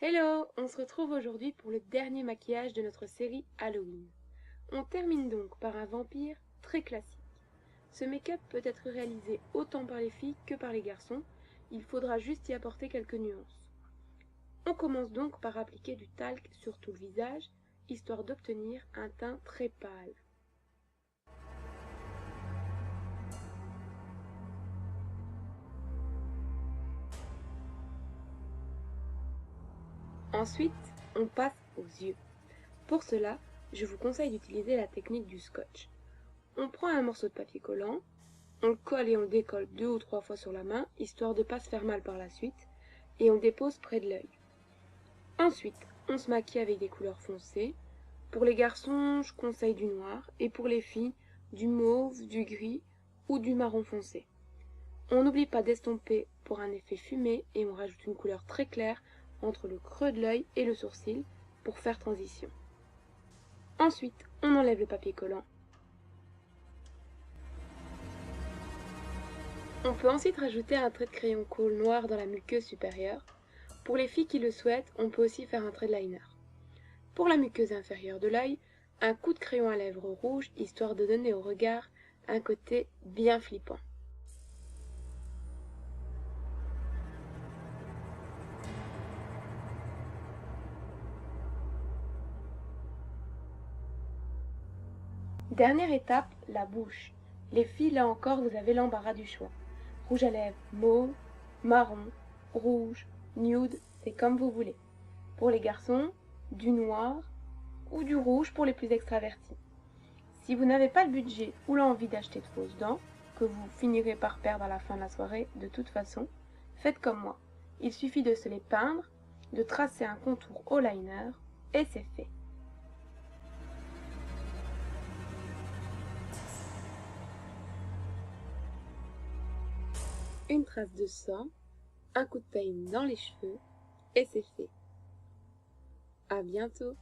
Hello, on se retrouve aujourd'hui pour le dernier maquillage de notre série Halloween. On termine donc par un vampire très classique. Ce make-up peut être réalisé autant par les filles que par les garçons, il faudra juste y apporter quelques nuances. On commence donc par appliquer du talc sur tout le visage, histoire d'obtenir un teint très pâle. Ensuite, on passe aux yeux. Pour cela, je vous conseille d'utiliser la technique du scotch. On prend un morceau de papier collant, on le colle et on le décolle 2 ou 3 fois sur la main, histoire de ne pas se faire mal par la suite, et on le dépose près de l'œil. Ensuite, on se maquille avec des couleurs foncées. Pour les garçons, je conseille du noir, et pour les filles, du mauve, du gris ou du marron foncé. On n'oublie pas d'estomper pour un effet fumé, et on rajoute une couleur très claire entre le creux de l'œil et le sourcil pour faire transition. Ensuite, on enlève le papier collant. On peut ensuite rajouter un trait de crayon colle noir dans la muqueuse supérieure. Pour les filles qui le souhaitent, on peut aussi faire un trait de liner. Pour la muqueuse inférieure de l'œil, un coup de crayon à lèvres rouge, histoire de donner au regard un côté bien flippant. Dernière étape, la bouche. Les filles, là encore, vous avez l'embarras du choix. Rouge à lèvres mauve, marron, rouge, nude, c'est comme vous voulez. Pour les garçons, du noir ou du rouge pour les plus extravertis. Si vous n'avez pas le budget ou l'envie d'acheter de fausses dents, que vous finirez par perdre à la fin de la soirée de toute façon, faites comme moi. Il suffit de se les peindre, de tracer un contour au liner, et c'est fait. Une trace de sang, un coup de peigne dans les cheveux, et c'est fait. À bientôt!